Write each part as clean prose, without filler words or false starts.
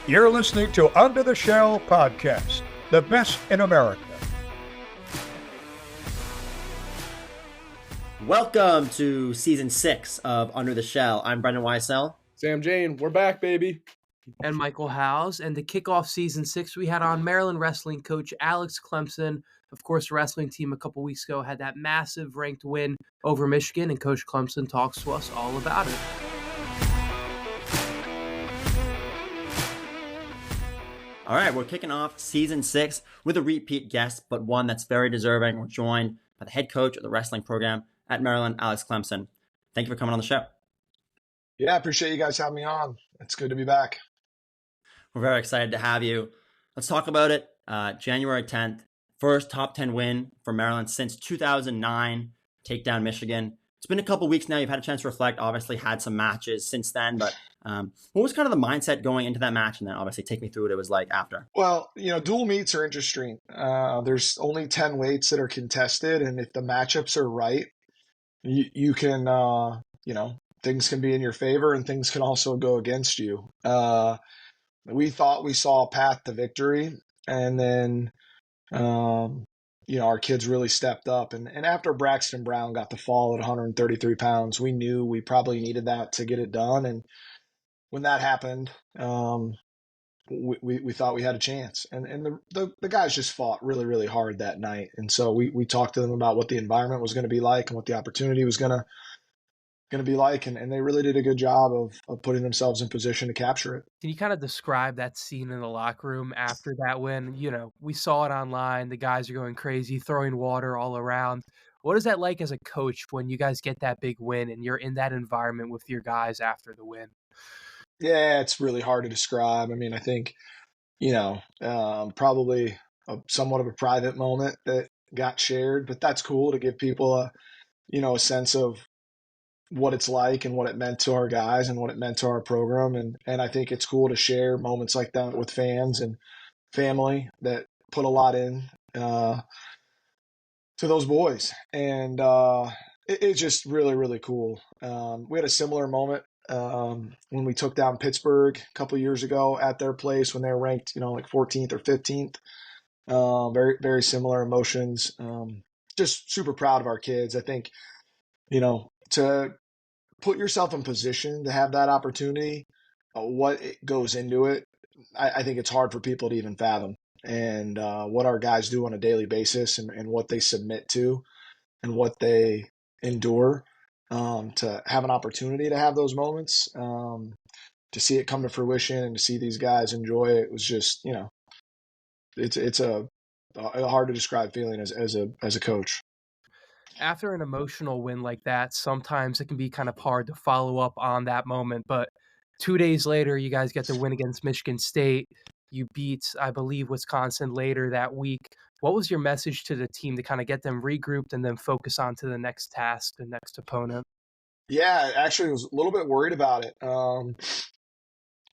You're listening to Under the Shell Podcast, the best in America. Welcome to Season 6 of Under the Shell. I'm Brendan Weissel. Sam Jane, we're back, baby. And Michael Howes. And to kick off Season 6, we had on Maryland wrestling coach Alex Clemsen. Of course, the wrestling team a couple weeks ago had that massive ranked win over Michigan, and Coach Clemsen talks to us all about it. All right, we're kicking off Season 6 with a repeat guest, but one that's very deserving. We're joined by the head coach of the wrestling program at Maryland, Alex Clemsen. Thank you for coming on the show. Yeah, I appreciate you guys having me on. It's good to be back. We're very excited to have you. Let's talk about it. January 10th, first top 10 win for Maryland since 2009, take down Michigan. It's been a couple weeks now. You've had a chance to reflect, obviously had some matches since then, but what was kind of the mindset going into that match? And then obviously take me through what it was like after. Well, dual meets are interesting. There's only 10 weights that are contested, and if the matchups are right, you can, things can be in your favor and things can also go against you. We thought we saw a path to victory, and then, our kids really stepped up. And after Braxton Brown got the fall at 133 pounds, we knew we probably needed that to get it done. And when that happened, we thought we had a chance. And the guys just fought really, really hard that night. And so we talked to them about what the environment was going to be like and what the opportunity was going to be like, and they really did a good job of putting themselves in position to capture it. Can you kind of describe that scene in the locker room after that win? We saw it online. The guys are going crazy, throwing water all around. What is that like as a coach when you guys get that big win and you're in that environment with your guys after the win? Yeah, it's really hard to describe. I mean, I think, probably somewhat of a private moment that got shared, but that's cool to give people a sense of what it's like and what it meant to our guys and what it meant to our program. And I think it's cool to share moments like that with fans and family that put a lot in to those boys. And it's just really, really cool. We had a similar moment when we took down Pittsburgh a couple of years ago at their place when they were ranked, like 14th or 15th. Very, very similar emotions. Just super proud of our kids. I think, to put yourself in position to have that opportunity, what goes into it, I think it's hard for people to even fathom. And what our guys do on a daily basis and what they submit to and what they endure to have an opportunity to have those moments, to see it come to fruition and to see these guys enjoy it was just, it's a hard to describe feeling as a coach. After an emotional win like that, sometimes it can be kind of hard to follow up on that moment. But 2 days later, you guys get the win against Michigan State. You beat, I believe, Wisconsin later that week. What was your message to the team to kind of get them regrouped and then focus on to the next task, the next opponent? Yeah, actually, I was a little bit worried about it.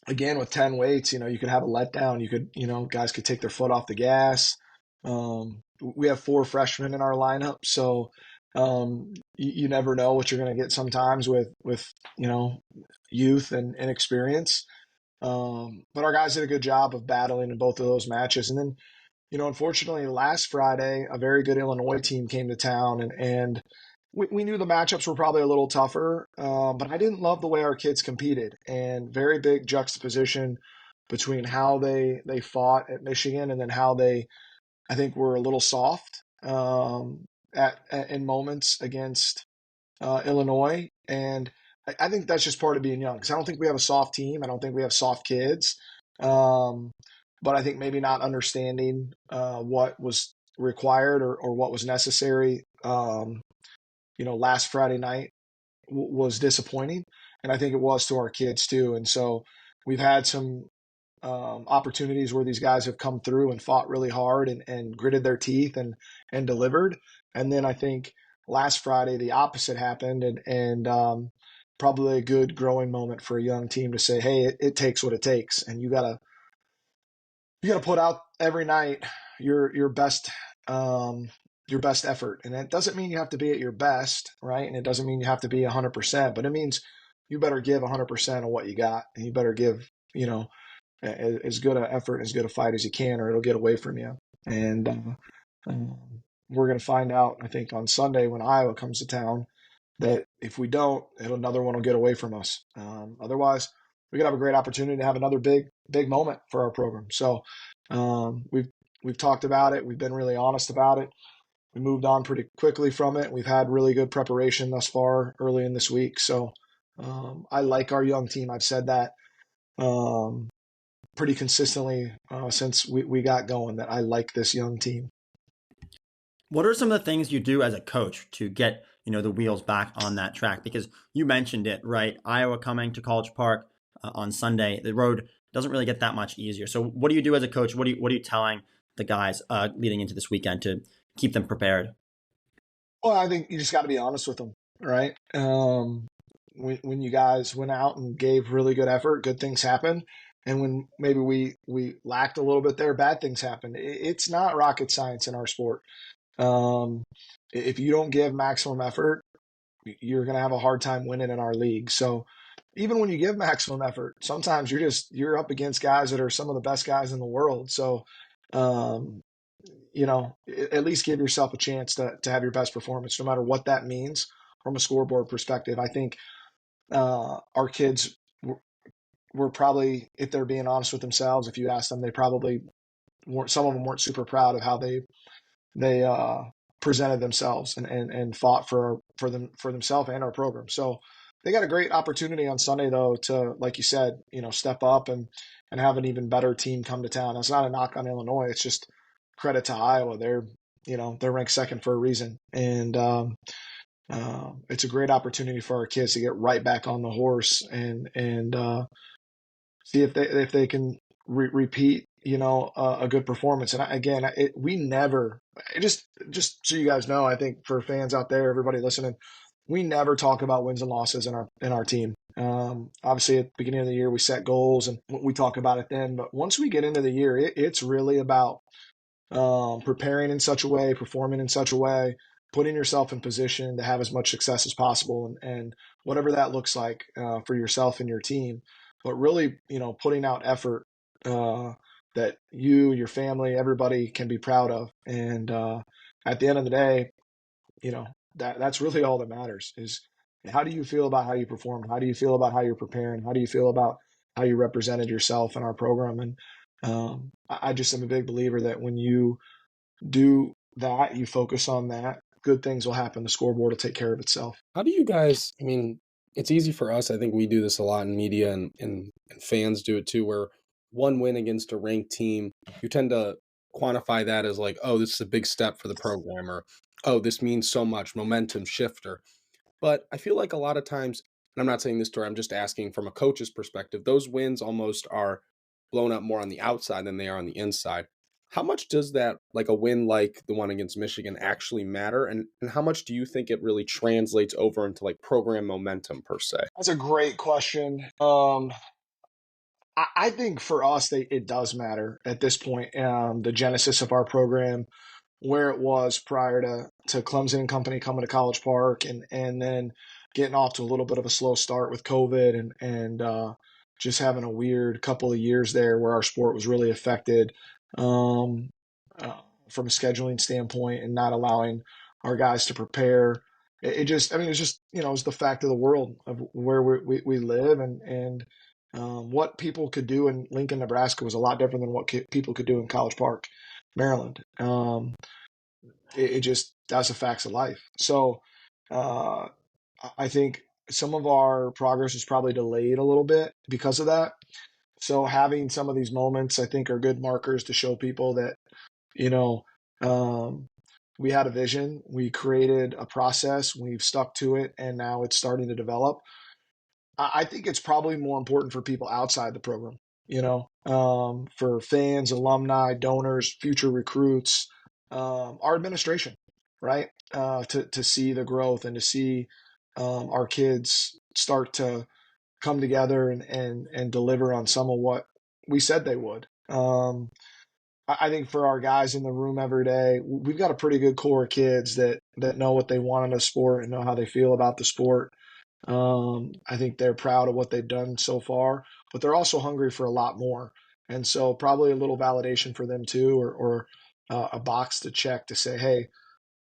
Again, with 10 weights, you could have a letdown. You could, guys could take their foot off the gas. We have 4 freshmen in our lineup, so you never know what you're going to get sometimes with youth and inexperience. But our guys did a good job of battling in both of those matches. And then, unfortunately, last Friday, a very good Illinois team came to town, and we knew the matchups were probably a little tougher, but I didn't love the way our kids competed, and very big juxtaposition between how they fought at Michigan and then how they, I think, were a little soft in moments against Illinois. And I think that's just part of being young, because I don't think we have a soft team. I don't think we have soft kids. But I think maybe not understanding what was required or what was necessary, last Friday night was disappointing. And I think it was to our kids too. And so we've had some opportunities where these guys have come through and fought really hard and gritted their teeth and delivered. And then I think last Friday, the opposite happened, and probably a good growing moment for a young team to say, hey, it takes what it takes. And you gotta put out every night your best effort. And that doesn't mean you have to be at your best, right? And it doesn't mean you have to be 100%, but it means you better give 100% of what you got, and you better give, as good an effort and as good a fight as you can, or it'll get away from you. And we're going to find out, I think, on Sunday when Iowa comes to town, that if we don't, another one will get away from us. Otherwise, we could have a great opportunity to have another big moment for our program. So we've talked about it. We've been really honest about it. We moved on pretty quickly from it. We've had really good preparation thus far early in this week. So I like our young team. I've said that pretty consistently since we got going, that I like this young team. What are some of the things you do as a coach to get, the wheels back on that track? Because you mentioned it, right? Iowa coming to College Park on Sunday. The road doesn't really get that much easier. So what do you do as a coach? What are you telling the guys leading into this weekend to keep them prepared? Well, I think you just got to be honest with them, right? When you guys went out and gave really good effort, good things happen. And when maybe we lacked a little bit there, bad things happen. It's not rocket science in our sport. If you don't give maximum effort, you're going to have a hard time winning in our league. So even when you give maximum effort, sometimes you're up against guys that are some of the best guys in the world. So, at least give yourself a chance to have your best performance, no matter what that means from a scoreboard perspective. I think our kids were probably, if they're being honest with themselves, if you ask them, they probably weren't, some of them weren't super proud of how they presented themselves and fought for themselves and our program. So they got a great opportunity on Sunday, though, to, like you said, step up and have an even better team come to town. That's not a knock on Illinois. It's just credit to Iowa. They're ranked second for a reason. And it's a great opportunity for our kids to get right back on the horse and see if they can repeat a good performance. And we never, just so you guys know, I think for fans out there, everybody listening, we never talk about wins and losses in our team. Obviously at the beginning of the year we set goals and we talk about it then, but once we get into the year, it's really about preparing in such a way, performing in such a way, putting yourself in position to have as much success as possible, and whatever that looks like for yourself and your team. But really, putting out effort that you, your family, everybody can be proud of. And at the end of the day, that's really all that matters is how do you feel about how you performed? How do you feel about how you're preparing? How do you feel about how you represented yourself in our program? And I just am a big believer that when you do that, you focus on that, good things will happen. The scoreboard will take care of itself. How do you guys, it's easy for us. I think we do this a lot in media and fans do it too, where one win against a ranked team, you tend to quantify that as like, oh, this is a big step for the program, or, oh, this means so much, momentum shifter. But I feel like a lot of times, and I'm not saying this story, I'm just asking from a coach's perspective, those wins almost are blown up more on the outside than they are on the inside. How much does that, like a win like the one against Michigan, actually matter? And how much do you think it really translates over into like program momentum per se? That's a great question. I think for us, it does matter at this point. The genesis of our program, where it was prior to Clemsen and company coming to College Park, and then getting off to a little bit of a slow start with COVID and just having a weird couple of years there where our sport was really affected from a scheduling standpoint and not allowing our guys to prepare. It just, it's just, it's the fact of the world of where we live and what people could do in Lincoln, Nebraska was a lot different than what people could do in College Park, Maryland. It just, that's the facts of life. So I think some of our progress is probably delayed a little bit because of that. So having some of these moments, I think, are good markers to show people that, we had a vision, we created a process, we've stuck to it, and now it's starting to develop. I think it's probably more important for people outside the program, for fans, alumni, donors, future recruits, our administration, right? To see the growth and to see our kids start to come together and deliver on some of what we said they would. I think for our guys in the room every day, we've got a pretty good core of kids that know what they want in the sport and know how they feel about the sport. I think they're proud of what they've done so far, but they're also hungry for a lot more. And so probably a little validation for them too, or a box to check to say, hey,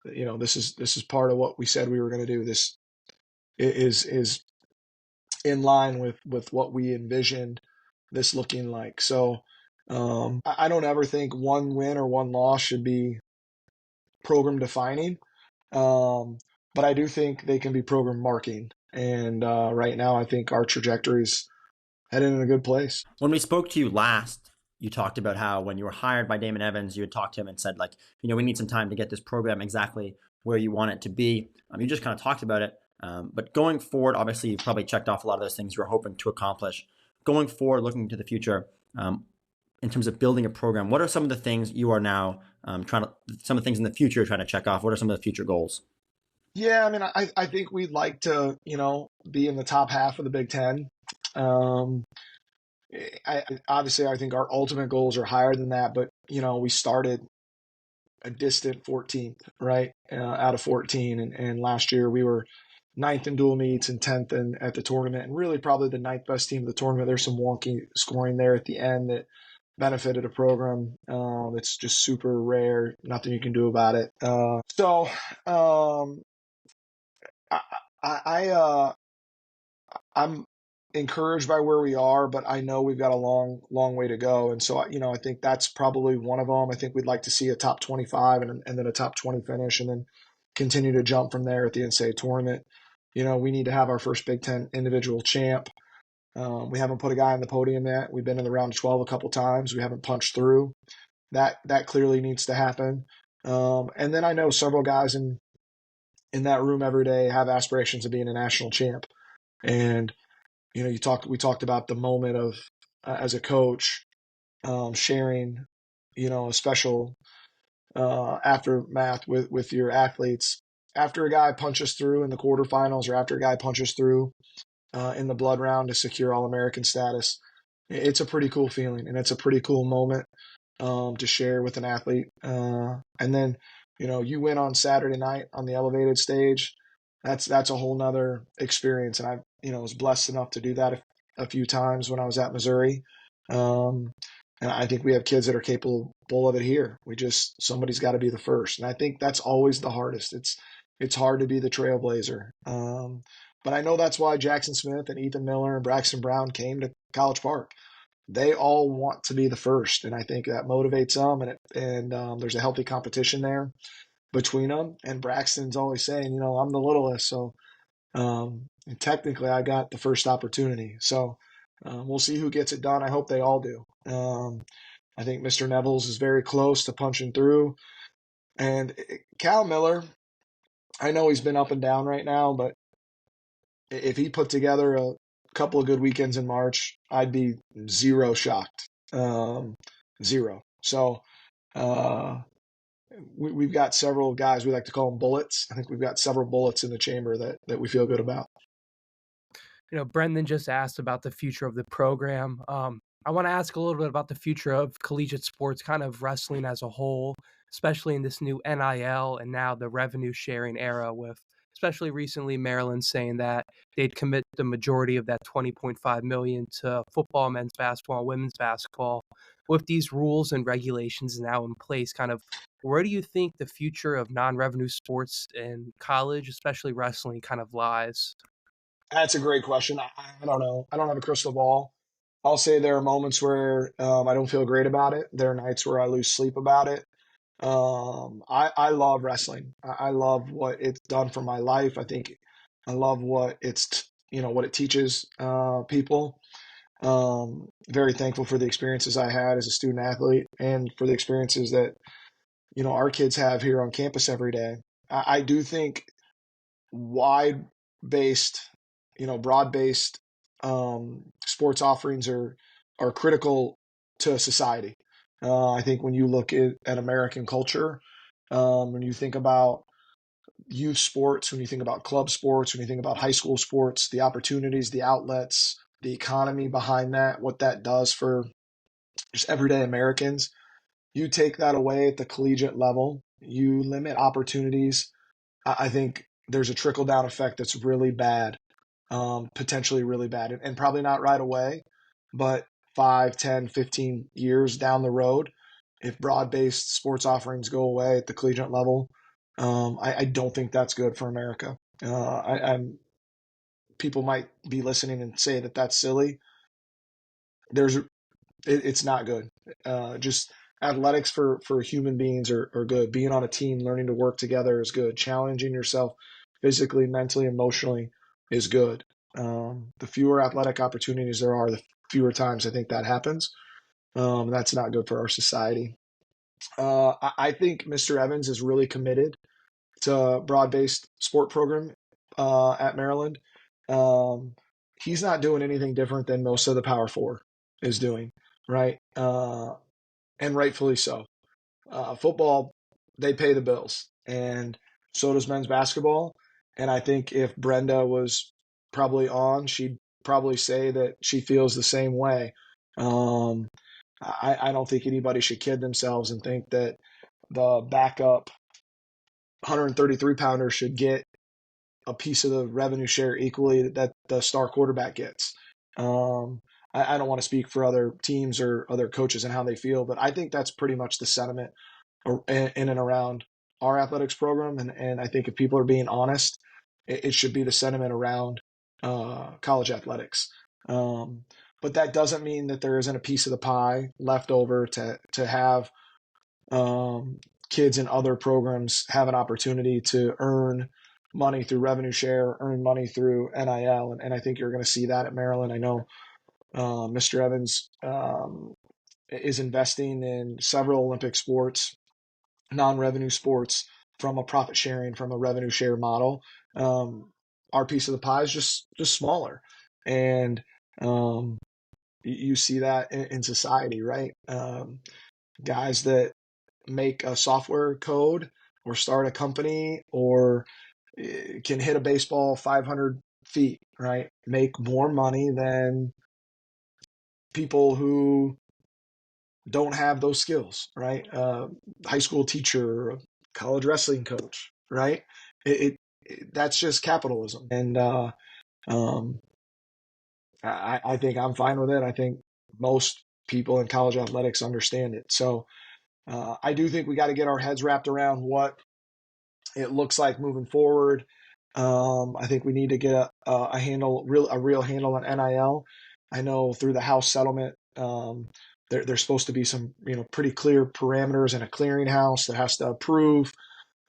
this is part of what we said we were going to do. This is in line with what we envisioned this looking like. So I don't ever think one win or one loss should be program defining. But I do think they can be program marking. And right now, I think our trajectory is headed in a good place. When we spoke to you last, you talked about how when you were hired by Damon Evans, you had talked to him and said, like, we need some time to get this program exactly where you want it to be. You just kind of talked about it. But going forward, obviously, you've probably checked off a lot of those things you were hoping to accomplish. Going forward, looking to the future, in terms of building a program, what are some of the things you are now some of the things in the future you're trying to check off? What are some of the future goals? Yeah, I mean, I think we'd like to, be in the top half of the Big Ten. Obviously, I think our ultimate goals are higher than that, but, we started a distant 14th, right, out of 14. And last year we were 9th in dual meets and 10th at the tournament, and really probably the 9th best team of the tournament. There's some wonky scoring there at the end that benefited a program. It's just super rare. Nothing you can do about it. So I'm encouraged by where we are, but I know we've got a long way to go. And so, I think that's probably one of them. I think we'd like to see a top 25 and then a top 20 finish, and then continue to jump from there at the NCAA tournament. We need to have our first Big Ten individual champ. We haven't put a guy on the podium yet. We've been in the round of 12 a couple times. We haven't punched through. That clearly needs to happen. And then I know several guys in that room every day have aspirations of being a national champ. And we talked about the moment of as a coach sharing, a special aftermath with your athletes after a guy punches through in the quarterfinals, or after a guy punches through in the blood round to secure All-American status. It's a pretty cool feeling, and it's a pretty cool moment to share with an athlete. And then, you win on Saturday night on the elevated stage. That's a whole nother experience. And I, was blessed enough to do that a few times when I was at Missouri. And I think we have kids that are capable of it here. Somebody's got to be the first. And I think that's always the hardest. It's hard to be the trailblazer. But I know that's why Jackson Smith and Ethan Miller and Braxton Brown came to College Park. They all want to be the first, and I think that motivates them, and there's a healthy competition there between them. And Braxton's always saying, I'm the littlest, so and technically I got the first opportunity. So we'll see who gets it done. I hope they all do. I think Mr. Neville's is very close to punching through. And Cal Miller, I know he's been up and down right now, but if he put together a couple of good weekends in March, I'd be zero shocked. Zero. So we've got several guys, we like to call them bullets. I think we've got several bullets in the chamber that we feel good about. Brendan just asked about the future of the program. I want to ask a little bit about the future of collegiate sports, kind of wrestling as a whole, especially in this new NIL and now the revenue sharing era, with especially recently Maryland saying that they'd commit the majority of that $20.5 million to football, men's basketball, women's basketball. With these rules and regulations now in place, kind of where do you think the future of non-revenue sports in college, especially wrestling, kind of lies? That's a great question. I don't know. I don't have a crystal ball. I'll say there are moments where I don't feel great about it. There are nights where I lose sleep about it. I love wrestling. I love what it's done for my life. I love what what it teaches people. Very thankful for the experiences I had as a student athlete, and for the experiences that our kids have here on campus every day. I do think wide-based, broad-based sports offerings are critical to society. I think when you look at American culture, when you think about youth sports, when you think about club sports, when you think about high school sports, the opportunities, the outlets, the economy behind that, what that does for just everyday Americans, you take that away at the collegiate level, you limit opportunities. I think there's a trickle-down effect that's really bad, potentially really bad, and probably not right away, but 5, 10, 15 years down the road, if broad-based sports offerings go away at the collegiate level, I don't think that's good for America. People might be listening and say that that's silly. It's not good. Just athletics for human beings are good. Being on a team, learning to work together is good. Challenging yourself physically, mentally, emotionally is good. The fewer athletic opportunities there are, the fewer times I think that happens. That's not good for our society. I think Mr. Evans is really committed to a broad-based sport program at Maryland. He's not doing anything different than most of the Power Four is doing, right? And rightfully so. Football, they pay the bills, and so does men's basketball. And I think if Brenda was probably on, she'd probably say that she feels the same way. I don't think anybody should kid themselves and think that the backup 133 pounder should get a piece of the revenue share equally that the star quarterback gets. I don't want to speak for other teams or other coaches and how they feel, but I think that's pretty much the sentiment in and around our athletics program. And I think if people are being honest, it should be the sentiment around college athletics. But that doesn't mean that there isn't a piece of the pie left over to have kids in other programs have an opportunity to earn money through revenue share, earn money through NIL. And I think you're going to see that at Maryland. I know Mr. Evans is investing in several Olympic sports, non-revenue sports, from a profit sharing, from a revenue share model. Our piece of the pie is just smaller. And you see that in society, right? Guys that make a software code or start a company or can hit a baseball 500 feet, right? Make more money than people who don't have those skills, right? High school teacher, or college wrestling coach, right? That's just capitalism. And I think I'm fine with it. I think most people in college athletics understand it. So I do think we got to get our heads wrapped around what it looks like moving forward. I think we need to get a real handle on NIL. I know through the House settlement, there's supposed to be some pretty clear parameters and a clearinghouse that has to approve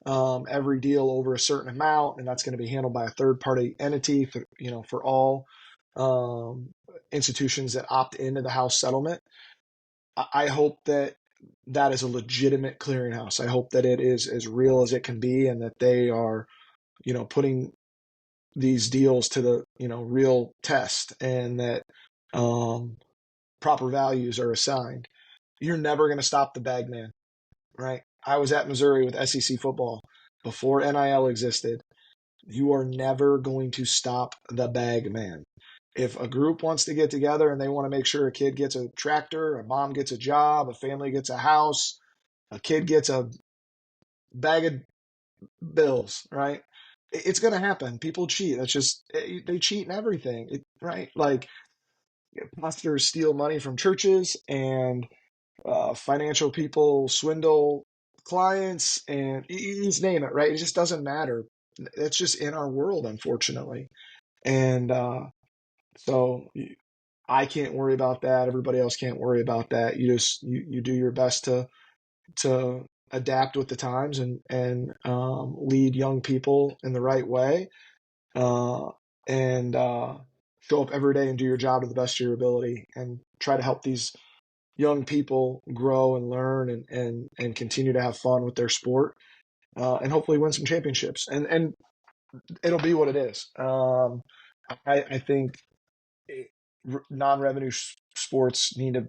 every deal over a certain amount, and that's going to be handled by a third-party entity for all institutions that opt into the House settlement. I hope that is a legitimate clearinghouse. I hope that it is as real as it can be, and that they are, putting these deals to the, real test, and that proper values are assigned. You're never going to stop the bag man, right? I was at Missouri with SEC football before NIL existed. You are never going to stop the bag man. If a group wants to get together and they want to make sure a kid gets a tractor, a mom gets a job, a family gets a house, a kid gets a bag of bills, right? It's going to happen. People cheat. That's just, they cheat in everything, right? Like pastors steal money from churches, and financial people swindle clients, and you just name it, right? It just doesn't matter. It's just in our world, unfortunately. And so I can't worry about that. Everybody else can't worry about that. You just you do your best to adapt with the times and lead young people in the right way, and show up every day and do your job to the best of your ability, and try to help these young people grow and learn and continue to have fun with their sport, and hopefully win some championships. And it'll be what it is. I think non-revenue sports need to,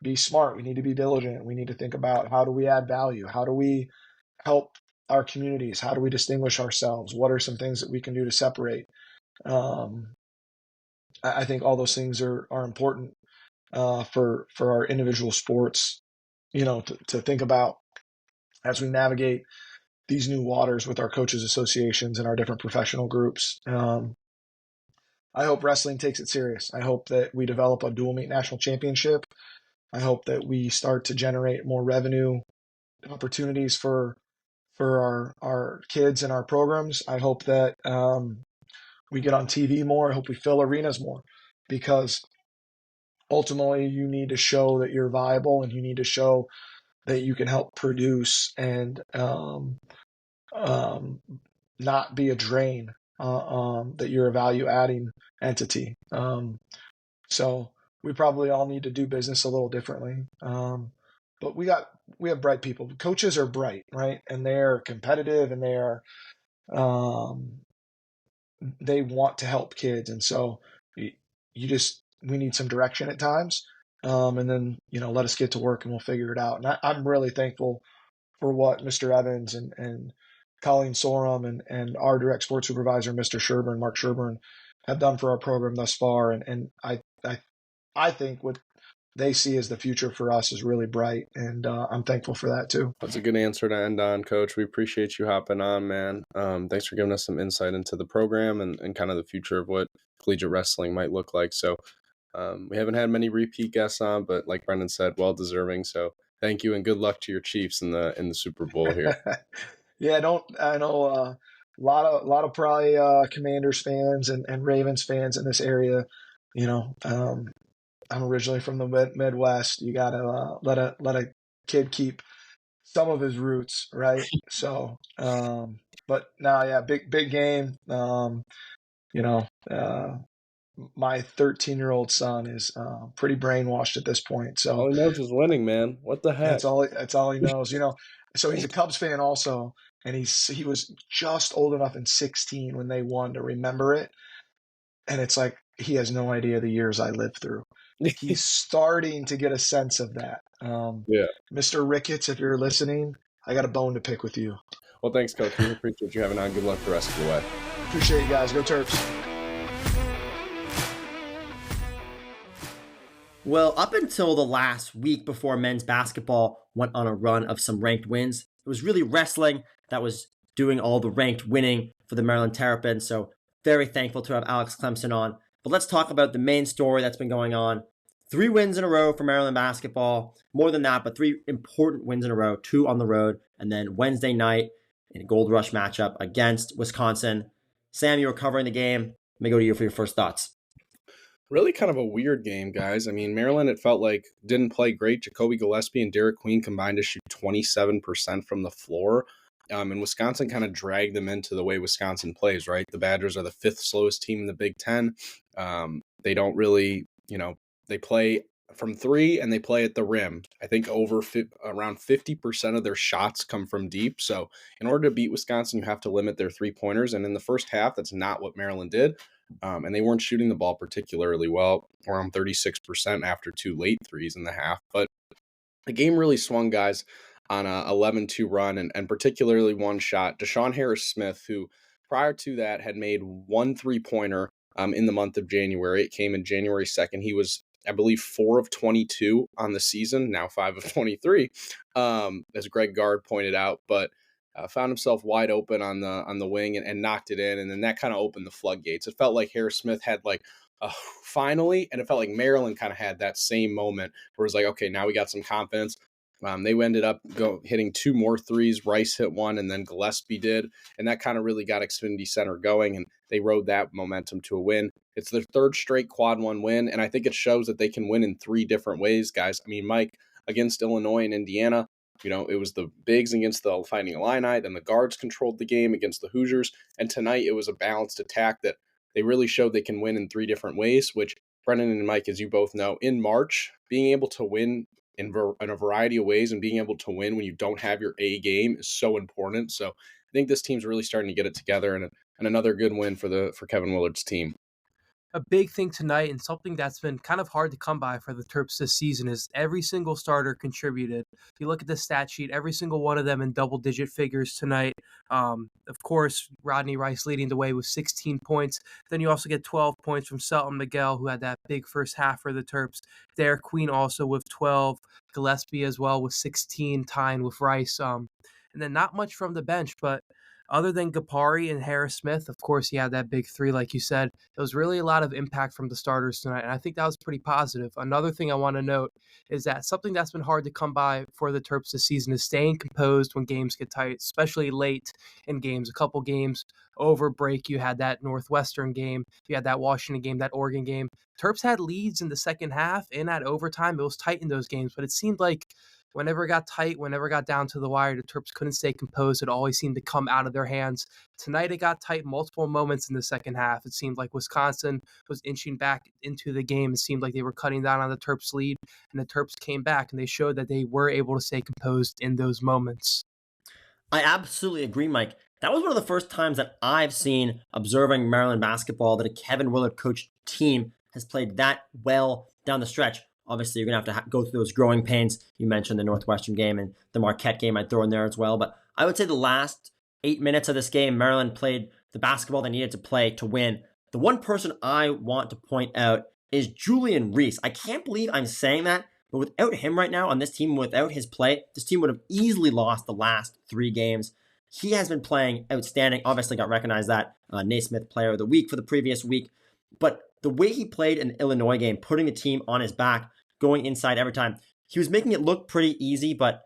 be smart. We need to be diligent. We need to think about, how do we add value? How do we help our communities? How do we distinguish ourselves? What are some things that we can do to separate? I think all those things are important for our individual sports, to think about as we navigate these new waters with our coaches associations and our different professional groups. I hope wrestling takes it serious. I hope that we develop a dual meet national championship. I hope that we start to generate more revenue opportunities for our kids and our programs. I hope that we get on TV more. I hope we fill arenas more, because ultimately you need to show that you're viable, and you need to show that you can help produce and not be a drain, that you're a value adding entity. So we probably all need to do business a little differently. But we have bright people. Coaches are bright, right? And they're competitive, and they want to help kids. And so we need some direction at times. And then, let us get to work and we'll figure it out. And I'm really thankful for what Mr. Evans and Colleen Sorum and our direct sports supervisor, Mr. Sherburne, Mark Sherburne, have done for our program thus far. And I think what they see as the future for us is really bright, and I'm thankful for that too. That's a good answer to end on, Coach. We appreciate you hopping on, man. Thanks for giving us some insight into the program and kind of the future of what collegiate wrestling might look like. So we haven't had many repeat guests on, but like Brendan said, well deserving. So thank you, and good luck to your Chiefs in the Super Bowl here. Yeah, I know a lot of probably Commanders fans and Ravens fans in this area. I'm originally from the Midwest. You gotta let a kid keep some of his roots, right? So, but now, yeah, big game. My 13-year-old son is pretty brainwashed at this point. So all he knows is winning, man. What the heck? That's all he knows. So he's a Cubs fan also, and he was just old enough in 16 when they won to remember it. And it's like he has no idea the years I lived through. He's starting to get a sense of that. Yeah. Mr. Ricketts, if you're listening, I got a bone to pick with you. Well, thanks, Coach. We appreciate you having on. Good luck the rest of the way. Appreciate you guys. Go Terps. Well, up until the last week before men's basketball went on a run of some ranked wins, it was really wrestling that was doing all the ranked winning for the Maryland Terrapins. So very thankful to have Alex Clemsen on. But let's talk about the main story that's been going on. 3 wins in a row for Maryland basketball. More than that, but 3 important wins in a row, 2 on the road. And then Wednesday night in a Gold Rush matchup against Wisconsin. Sam, you were covering the game. Let me go to you for your first thoughts. Really kind of a weird game, guys. I mean, Maryland, it felt like, didn't play great. Jacoby Gillespie and Derek Queen combined to shoot 27% from the floor. And Wisconsin kind of dragged them into the way Wisconsin plays, right? The Badgers are the 5th slowest team in the Big Ten. They don't really, they play from 3 and they play at the rim. I think around 50% of their shots come from deep. So in order to beat Wisconsin, you have to limit their 3-pointers. And in the first half, that's not what Maryland did. And they weren't shooting the ball particularly well, around 36% after 2 late threes in the half. But the game really swung, guys, on a 11-2 run, and particularly one shot. Deshaun Harris-Smith, who prior to that had made 1 3-pointer in the month of January. It came in January 2nd. He was, I believe, 4 of 22 on the season, now 5 of 23, as Greg Gard pointed out. But found himself wide open on the wing and knocked it in, and then that kind of opened the floodgates. It felt like Harris-Smith had finally, and it felt like Maryland kind of had that same moment where it was like, okay, now we got some confidence. They ended up hitting 2 more threes. Rice hit 1, and then Gillespie did, and that kind of really got Xfinity Center going, and they rode that momentum to a win. It's their 3rd straight quad 1 win, and I think it shows that they can win in 3 different ways, guys. I mean, Mike, against Illinois and Indiana, it was the bigs against the Fighting Illini, then the guards controlled the game against the Hoosiers, and tonight it was a balanced attack that they really showed they can win in 3 different ways, which Brendan and Mike, as you both know, in March, being able to win in a variety of ways and being able to win when you don't have your A game is so important. So I think this team's really starting to get it together, and another good win for Kevin Willard's team. A big thing tonight, and something that's been kind of hard to come by for the Terps this season, is every single starter contributed. If you look at the stat sheet, every single one of them in double-digit figures tonight. Of course, Rodney Rice leading the way with 16 points. Then you also get 12 points from Selton Miguel, who had that big first half for the Terps. Derek Queen also with 12. Gillespie as well with 16, tying with Rice. And then not much from the bench, but other than Gapari and Harris Smith, of course, he had that big three, like you said. There was really a lot of impact from the starters tonight, and I think that was pretty positive. Another thing I want to note is that something that's been hard to come by for the Terps this season is staying composed when games get tight, especially late in games. A couple games over break, you had that Northwestern game, you had that Washington game, that Oregon game. Terps had leads in the second half and at overtime. It was tight in those games, but it seemed like whenever it got tight, whenever it got down to the wire, the Terps couldn't stay composed. It always seemed to come out of their hands. Tonight, it got tight multiple moments in the second half. It seemed like Wisconsin was inching back into the game. It seemed like they were cutting down on the Terps' lead, and the Terps came back, and they showed that they were able to stay composed in those moments. I absolutely agree, Mike. That was one of the first times that I've seen, observing Maryland basketball, that a Kevin Willard coached team has played that well down the stretch. Obviously, you're going to have to go through those growing pains. You mentioned the Northwestern game and the Marquette game I'd throw in there as well. But I would say the last 8 minutes of this game, Maryland played the basketball they needed to play to win. The one person I want to point out is Julian Reese. I can't believe I'm saying that, but without him right now on this team, without his play, this team would have easily lost the last 3 games. He has been playing outstanding. Obviously got recognized that Naismith Player of the Week for the previous week. But the way he played in the Illinois game, putting the team on his back, going inside every time, he was making it look pretty easy, but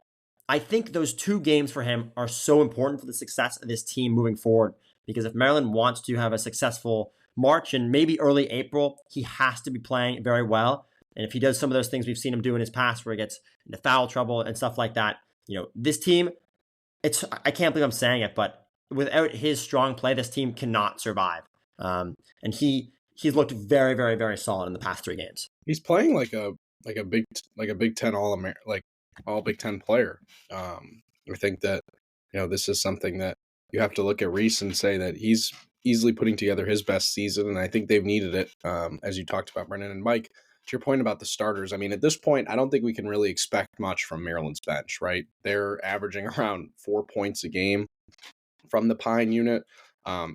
I think those 2 games for him are so important for the success of this team moving forward, because if Maryland wants to have a successful March and maybe early April, he has to be playing very well. And if he does some of those things we've seen him do in his past, where he gets into foul trouble and stuff like that, this team, I can't believe I'm saying it, but without his strong play, this team cannot survive. And he's looked very, very, very solid in the past 3 games. He's playing like a Big Ten all Big Ten player. I think that this is something that you have to look at Reese and say that he's easily putting together his best season, and I think they've needed it, as you talked about, Brennan. And Mike, to your point about the starters, I mean, at this point, I don't think we can really expect much from Maryland's bench, right? They're averaging around 4 points a game from the Pine unit.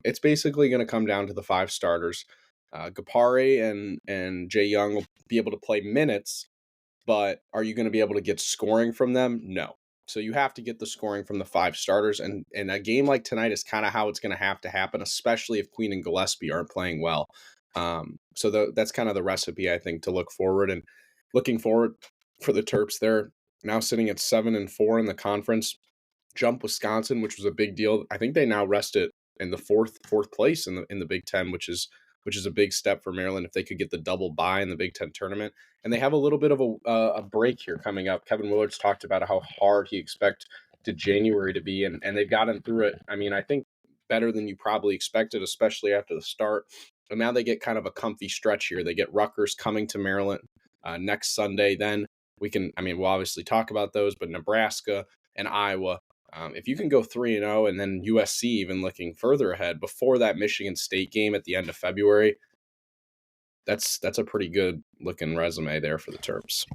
It's basically going to come down to the 5 starters. Gapari and Jay Young will be able to play minutes, but are you going to be able to get scoring from them? No. So you have to get the scoring from the 5 starters, and a game like tonight is kind of how it's going to have to happen, especially if Queen and Gillespie aren't playing well. So that's kind of the recipe, I think, to look forward. And looking forward for the Terps, they're now sitting at 7-4 in the conference. Jump Wisconsin, which was a big deal. I think they now rest it in the fourth place in the Big Ten, which is a big step for Maryland if they could get the double bye in the Big Ten tournament. And they have a little bit of a break here coming up. Kevin Willard's talked about how hard he expected January to be, and they've gotten through it. I mean, I think better than you probably expected, especially after the start. So now they get kind of a comfy stretch here. They get Rutgers coming to Maryland next Sunday. Then we'll obviously talk about those, but Nebraska and Iowa. If you can go 3-0 and then USC even looking further ahead before that Michigan State game at the end of February, that's a pretty good looking resume there for the Terps.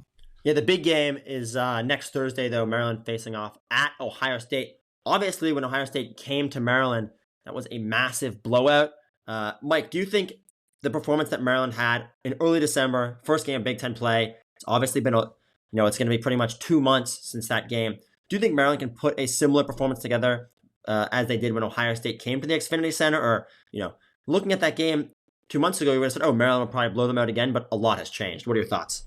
Yeah, the big game is next Thursday, though. Maryland facing off at Ohio State. Obviously, when Ohio State came to Maryland, that was a massive blowout. Mike, do you think the performance that Maryland had in early December, first game of Big Ten play, it's obviously been it's going to be pretty much 2 months since that game. Do you think Maryland can put a similar performance together as they did when Ohio State came to the Xfinity Center? Or, looking at that game 2 months ago, you would have said, oh, Maryland will probably blow them out again, but a lot has changed. What are your thoughts?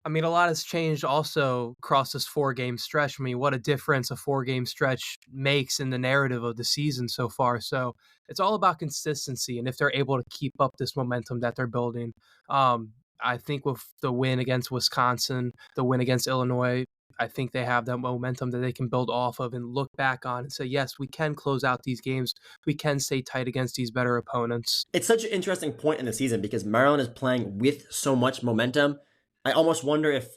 I mean, a lot has changed also across this 4-game stretch. I mean, what a difference a 4-game stretch makes in the narrative of the season so far. So it's all about consistency. And if they're able to keep up this momentum that they're building, I think with the win against Wisconsin, the win against Illinois, I think they have that momentum that they can build off of and look back on and say, yes, we can close out these games. We can stay tight against these better opponents. It's such an interesting point in the season because Maryland is playing with so much momentum. I almost wonder if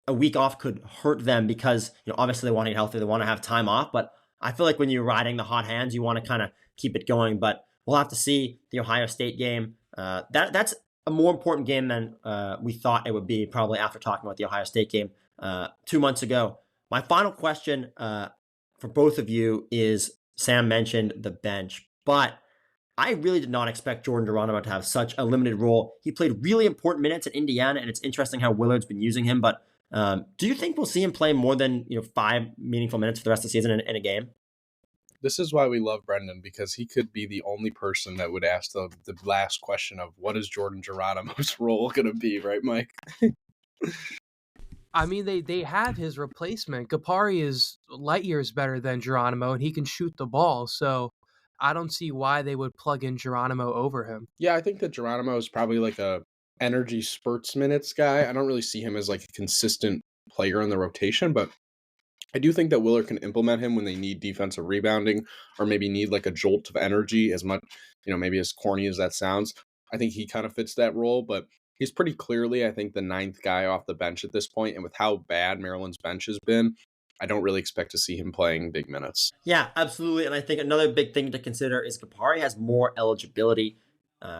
a week off could hurt them because, obviously they want to get healthy. They want to have time off. But I feel like when you're riding the hot hands, you want to kind of keep it going. But we'll have to see the Ohio State game. That's a more important game than we thought it would be, probably after talking about the Ohio State game 2 months ago. My final question for both of you is, Sam mentioned the bench, but I really did not expect Jordan Geronimo to have such a limited role. He played really important minutes at Indiana, and it's interesting how Willard's been using him. But do you think we'll see him play more than 5 meaningful minutes for the rest of the season in a game? This is why we love Brendan, because he could be the only person that would ask the last question of what is Jordan Geronimo's role going to be, right, Mike? I mean, they have his replacement. Kapari is light years better than Geronimo, and he can shoot the ball. So I don't see why they would plug in Geronimo over him. Yeah, I think that Geronimo is probably like a energy spurts minutes guy. I don't really see him as like a consistent player in the rotation, but I do think that Willard can implement him when they need defensive rebounding or maybe need like a jolt of energy, as much, maybe as corny as that sounds. I think he kind of fits that role, but he's pretty clearly, I think, the ninth guy off the bench at this point. And with how bad Maryland's bench has been, I don't really expect to see him playing big minutes. Yeah, absolutely. And I think another big thing to consider is Kapari has more eligibility.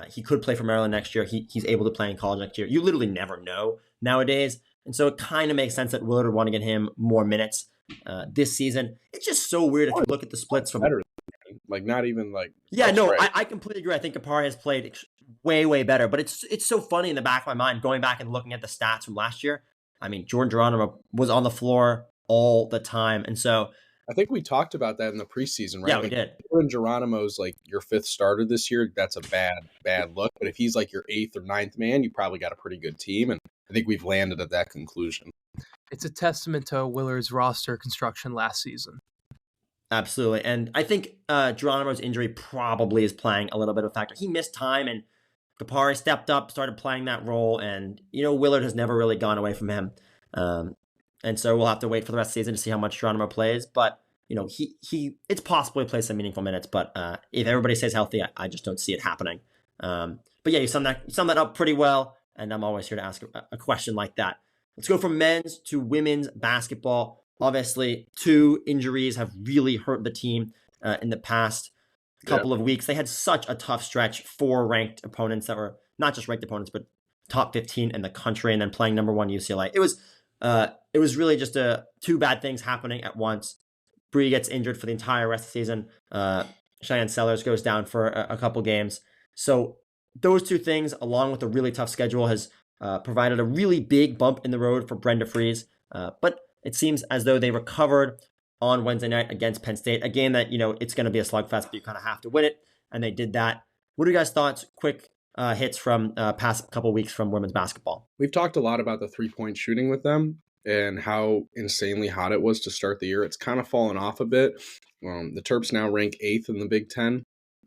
He could play for Maryland next year. He's able to play in college next year. You literally never know nowadays. And so it kind of makes sense that Willard would want to get him more minutes this season. It's just so weird if you look at the splits from... Like, not even like... Yeah, no, I completely agree. I think Kapari has played way, way better. But it's so funny in the back of my mind, going back and looking at the stats from last year. I mean, Jordan Geronimo was on the floor all the time. And so... I think we talked about that in the preseason, right? Yeah, we did. When Geronimo's like your fifth starter this year, that's a bad look. But if he's like your eighth or ninth man, you probably got a pretty good team. And I think we've landed at that conclusion. It's a testament to Willard's roster construction last season. Absolutely. And I think Geronimo's injury probably is playing a little bit of a factor. He missed time, and Kapari stepped up, started playing that role. And, Willard has never really gone away from him. And so we'll have to wait for the rest of the season to see how much Geronimo plays. But, it's possible he plays some meaningful minutes. But if everybody stays healthy, I just don't see it happening. But yeah, you sum that up pretty well. And I'm always here to ask a question like that. Let's go from men's to women's basketball. Obviously, 2 injuries have really hurt the team in the past couple of weeks. They had such a tough stretch, 4 ranked opponents that were not just ranked opponents, but top 15 in the country, and then playing number 1 UCLA. It was really just 2 bad things happening at once. Bree gets injured for the entire rest of the season. Cheyenne Sellers goes down for a couple games. So those 2 things, along with a really tough schedule, has provided a really big bump in the road for Brenda Fries. But it seems as though they recovered on Wednesday night against Penn State, a game that, it's going to be a slugfest, but you kind of have to win it. And they did that. What are you guys' thoughts? Quick hits from past couple weeks from women's basketball. We've talked a lot about the 3-point shooting with them and how insanely hot it was to start the year. It's kind of fallen off a bit. The Terps now rank 8th in the Big Ten,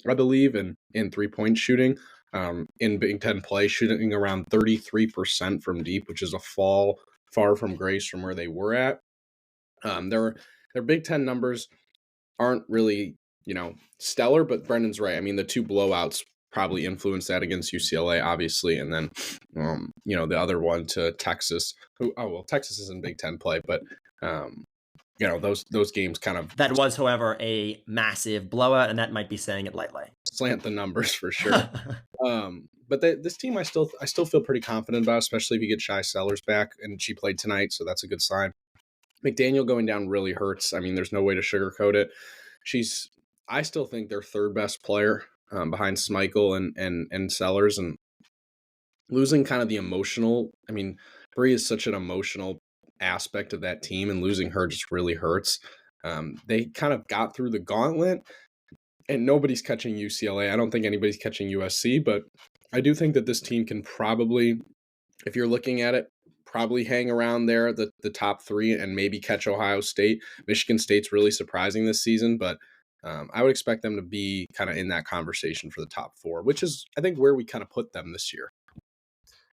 I believe, in 3-point shooting. In Big Ten play, shooting around 33% from deep, which is a fall far from grace from where they were at. Their Big Ten numbers aren't really, stellar, but Brendan's right. I mean, the 2 blowouts probably influenced that against UCLA, obviously, and then, the other one to Texas. Texas is in Big Ten play, but those games kind of... That was, however, a massive blowout, and that might be saying it lightly. Slant the numbers for sure. But this team, I still feel pretty confident about, especially if you get Shy Sellers back, and she played tonight, so that's a good sign. McDaniel going down really hurts. I mean, there's no way to sugarcoat it. I still think their 3rd best player behind Schmeichel and Sellers, and losing kind of the emotional. I mean, Bree is such an emotional aspect of that team, and losing her just really hurts. They kind of got through the gauntlet, and nobody's catching UCLA. I don't think anybody's catching USC, but I do think that this team can probably, if you're looking at it, probably hang around there, the top 3, and maybe catch Ohio State. Michigan State's really surprising this season, but I would expect them to be kind of in that conversation for the top 4, which is, I think, where we kind of put them this year.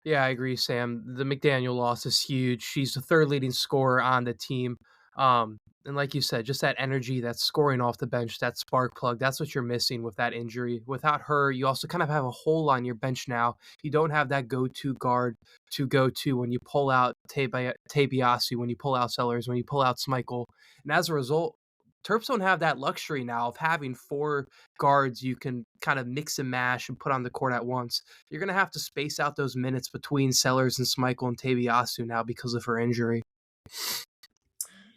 Yeah, I agree, Sam. The McDaniel loss is huge. She's the 3rd leading scorer on the team. And like you said, just that energy, that scoring off the bench, that spark plug, that's what you're missing with that injury. Without her, you also kind of have a hole on your bench now. You don't have that go-to guard to go to when you pull out Tabiasi, when you pull out Sellers, when you pull out Schmeichel. And as a result, Terps don't have that luxury now of having 4 guards you can kind of mix and mash and put on the court at once. You're going to have to space out those minutes between Sellers and Schmeichel and Tabiasu now because of her injury.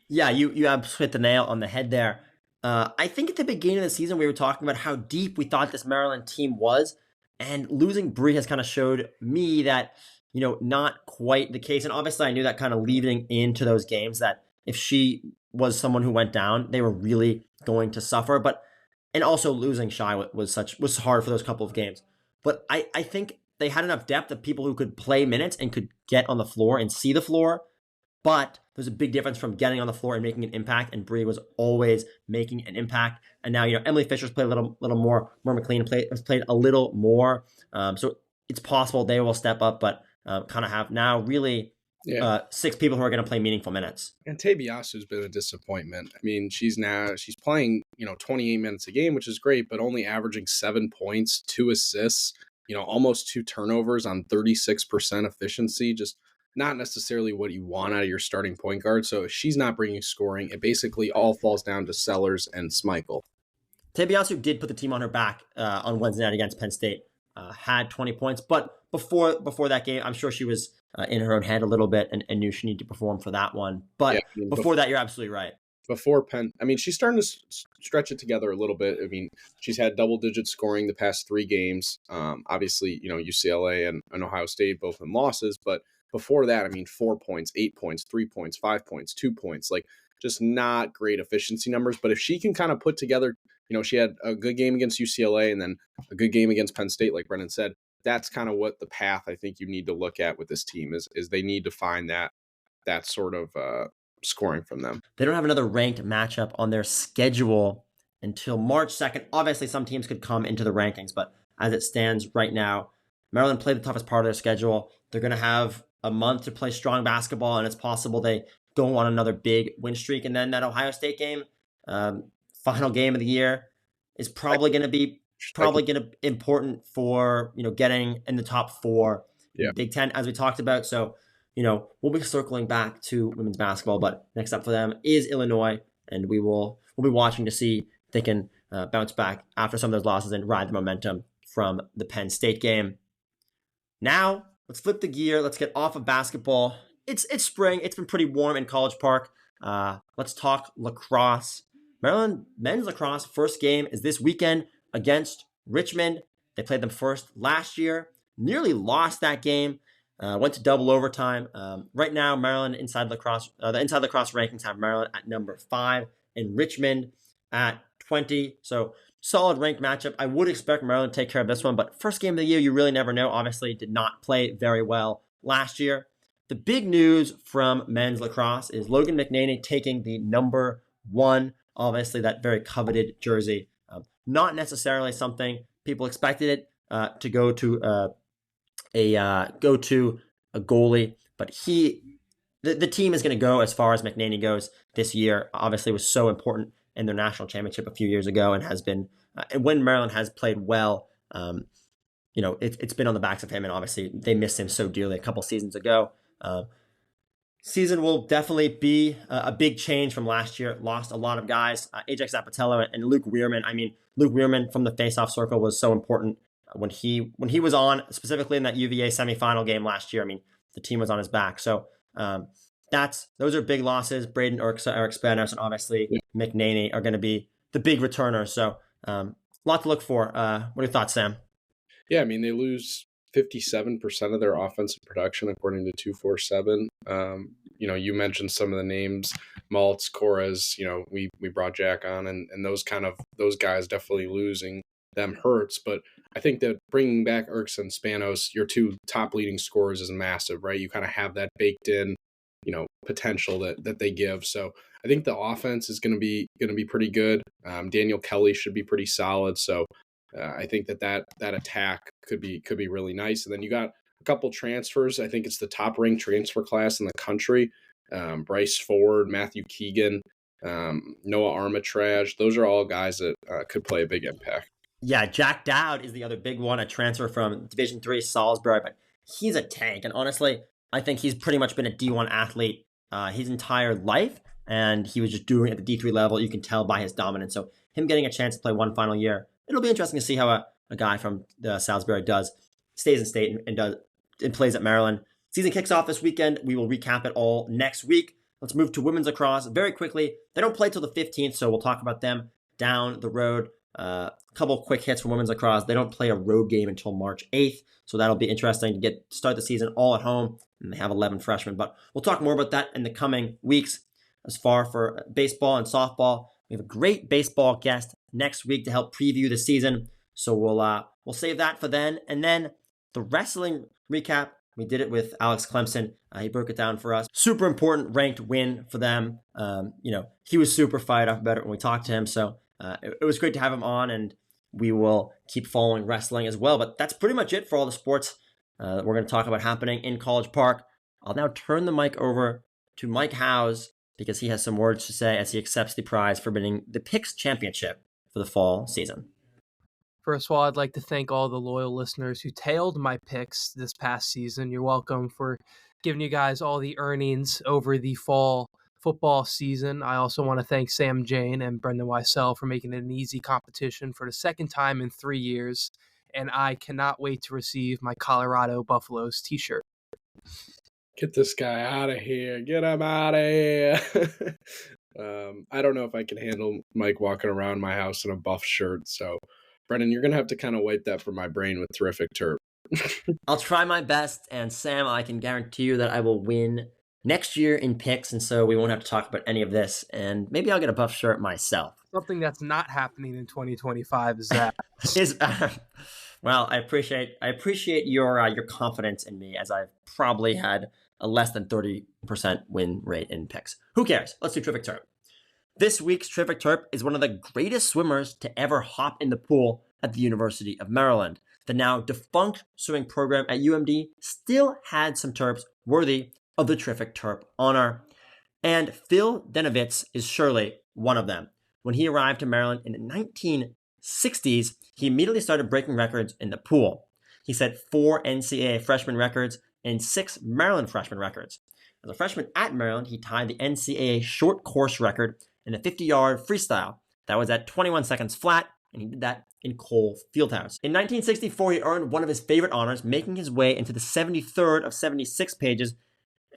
Yeah, you have hit the nail on the head there. I think at the beginning of the season, we were talking about how deep we thought this Maryland team was, and losing Bree has kind of showed me that, not quite the case. And obviously I knew that kind of leading into those games, that if she was someone who went down, they were really going to suffer. And also losing Shy was hard for those couple of games. But I think they had enough depth of people who could play minutes and could get on the floor and see the floor. But there's a big difference from getting on the floor and making an impact. And Bree was always making an impact. And now, Emily Fisher's played a little more. Mer McLean has played a little more. So it's possible they will step up, but kind of have now really 6 people who are going to play meaningful minutes. And Tabiasu's been a disappointment. I mean, she's playing, 28 minutes a game, which is great, but only averaging 7 points, 2 assists, almost 2 turnovers on 36% efficiency. Just not necessarily what you want out of your starting point guard. So if she's not bringing scoring, it basically all falls down to Sellers and Schmeichel. Tabiasu did put the team on her back on Wednesday night against Penn State. Had 20 points, but before that game, I'm sure she was in her own head a little bit and knew she needed to perform for that one. But before that, you're absolutely right. Before Penn, she's starting to stretch it together a little bit. She's had double-digit scoring the past 3 games. Obviously, UCLA and Ohio State both in losses, but before that, 4 points, 8 points, 3 points, 5 points, 2 points, just not great efficiency numbers. But if she can kind of put together, she had a good game against UCLA and then a good game against Penn State, like Brennan said, that's kind of what the path I think you need to look at with this team is they need to find that sort of scoring from them. They don't have another ranked matchup on their schedule until March 2nd. Obviously, some teams could come into the rankings, but as it stands right now, Maryland played the toughest part of their schedule. They're going to have a month to play strong basketball, and it's possible they go on another big win streak. And then that Ohio State game, final game of the year, is probably going to be important for getting in the top 4 in Big Ten, as we talked about. So we'll be circling back to women's basketball, but next up for them is Illinois, and we'll be watching to see if they can bounce back after some of those losses and ride the momentum from the Penn State game. Now let's flip the gear. Let's get off of basketball. It's spring. It's been pretty warm in College Park. Let's talk lacrosse. Maryland men's lacrosse first game is this weekend against Richmond. They played them first last year, nearly lost that game, went to double overtime. Right now, Maryland the Inside Lacrosse rankings have Maryland at number 5 and Richmond at 20. So solid ranked matchup. I would expect Maryland to take care of this one, but first game of the year, you really never know. Obviously, did not play very well last year. The big news from men's lacrosse is Logan McNaney taking the number 1, obviously that very coveted jersey. Not necessarily something people expected it to go to a goalie, but the team is going to go as far as McNaney goes this year. Obviously, was so important in their national championship a few years ago, and has been when Maryland has played well. It's been on the backs of him, and obviously they missed him so dearly a couple seasons ago. Season will definitely be a big change from last year. Lost a lot of guys. Ajax Zapatello and Luke Weirman. Luke Weirman from the faceoff circle was so important when he was on, specifically in that UVA semifinal game last year. The team was on his back. So those are big losses. Braden Erksa, Eric Spanos, and obviously McNaney are going to be the big returners. So a lot to look for. What are your thoughts, Sam? Yeah, they lose 57% of their offensive production, according to 247. You mentioned some of the names, Maltz, Corres, we brought Jack on, and those guys definitely losing them hurts. But I think that bringing back Erksa and Spanos, your 2 top leading scorers, is massive, right? You kind of have that baked in, potential that they give. So I think the offense is going to be pretty good. Daniel Kelly should be pretty solid. So I think that attack could be really nice. And then you got a couple transfers. I think it's the top ranked transfer class in the country. Bryce Ford, Matthew Keegan, Noah Armitage. Those are all guys that could play a big impact. Yeah, Jack Dowd is the other big one, a transfer from Division III Salisbury, but he's a tank. And honestly, I think he's pretty much been a D1 athlete his entire life, and he was just doing it at the D3 level. You can tell by his dominance. So him getting a chance to play one final year, it'll be interesting to see how a guy from Salisbury stays in state and plays at Maryland. Season kicks off this weekend. We will recap it all next week. Let's move to women's lacrosse very quickly. They don't play till the 15th, so we'll talk about them down the road. A couple quick hits from women's lacrosse. They don't play a road game until March 8th, so that'll be interesting to start the season all at home, and they have 11 freshmen. But we'll talk more about that in the coming weeks. as far for baseball and softball. We have a great baseball guest next week to help preview the season. So we'll save that for then. And then the wrestling recap, we did it with Alex Clemsen. He broke it down for us. Super important ranked win for them. He was super fired up about it when we talked to him. So it was great to have him on, and we will keep following wrestling as well. But that's pretty much it for all the sports that we're going to talk about happening in College Park. I'll now turn the mic over to Mike Howes because he has some words to say as he accepts the prize for winning the Picks Championship for the fall season. First of all, I'd like to thank all the loyal listeners who tailed my picks this past season. You're welcome for giving you guys all the earnings over the fall football season. I also want to thank Sam Jane and Brendan Weissel for making it an easy competition for the second time in 3 years. And I cannot wait to receive my Colorado Buffaloes t-shirt. Get this guy out of here. Get him out of here. I don't know if I can handle Mike walking around my house in a Buff shirt. So, Brendan, you're going to have to kind of wipe that from my brain with Terrific Terp. I'll try my best. And Sam, I can guarantee you that I will win next year in picks. And so we won't have to talk about any of this. And maybe I'll get a Buff shirt myself. Something that's not happening in 2025 is that. Well, I appreciate your confidence in me, as I've probably had a less than 30% win rate in picks. Who cares? Let's do Terrific Terp. This week's Terrific Terp is one of the greatest swimmers to ever hop in the pool at the University of Maryland. The now defunct swimming program at UMD still had some terps worthy of the Terrific Terp honor. And Phil Denovitz is surely one of them. When he arrived to Maryland in the 1960s, he immediately started breaking records in the pool. He set 4 NCAA freshman records and 6 Maryland freshman records. As a freshman at Maryland, he tied the NCAA short course record in the 50-yard freestyle. That was at 21 seconds flat, and he did that in Cole Fieldhouse. In 1964, he earned one of his favorite honors, making his way into the 73rd of 76 pages,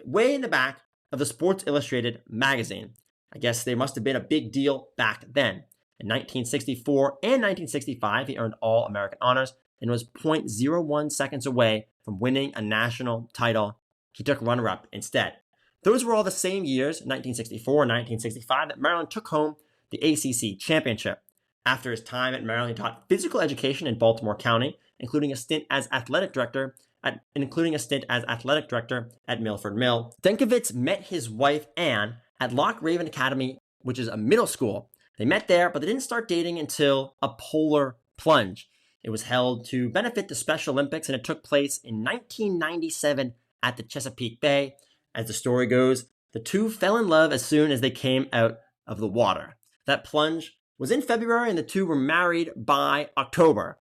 way in the back of the Sports Illustrated magazine. I guess they must have been a big deal back then. In 1964 and 1965, he earned All-American honors and was 0.01 seconds away from winning a national title. He took runner-up instead. Those were all the same years, 1964 and 1965, that Maryland took home the ACC championship. After his time at Maryland, he taught physical education in Baltimore County, including a stint as athletic director at Milford Mill. Denkowitz met his wife, Ann, at Loch Raven Academy, which is a middle school. They met there, but they didn't start dating until a polar plunge. It was held to benefit the Special Olympics, and it took place in 1997 at the Chesapeake Bay. As the story goes, the two fell in love as soon as they came out of the water. That plunge was in February, and the two were married by October.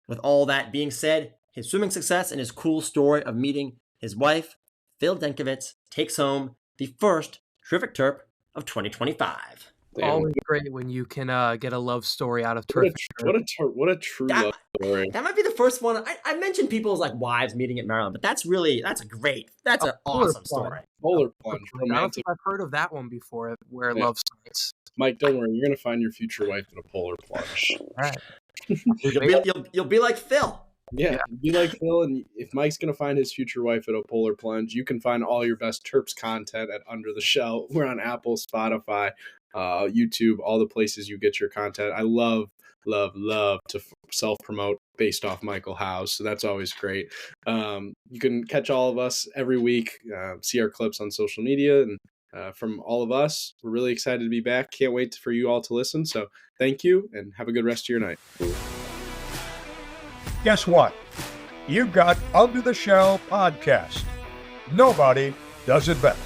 With all that being said, his swimming success and his cool story of meeting his wife, Phil Denkowitz, takes home the first Terrific Terp of 2025. Damn. Always great when you can get a love story out of What Terrific Terp. a true love story. That might be the first one. I mentioned people's like wives meeting at Maryland, but that's an awesome story. Polar plunge. I don't Romantic. think I've heard of that one before, where love starts. Mike, don't worry. You're going to find your future wife in a polar plunge. All right. You'll be like Phil. Yeah, be like Phil, and if Mike's going to find his future wife at a polar plunge, you can find all your best Terps content at Under the Shell. We're on Apple, Spotify, YouTube, all the places you get your content. I love to self-promote based off Michael Howes, so that's always great. You can catch all of us every week, see our clips on social media, and from all of us, we're really excited to be back. Can't wait for you all to listen, so thank you, and have a good rest of your night. Guess what? You've got Under the Shell podcast. Nobody does it better.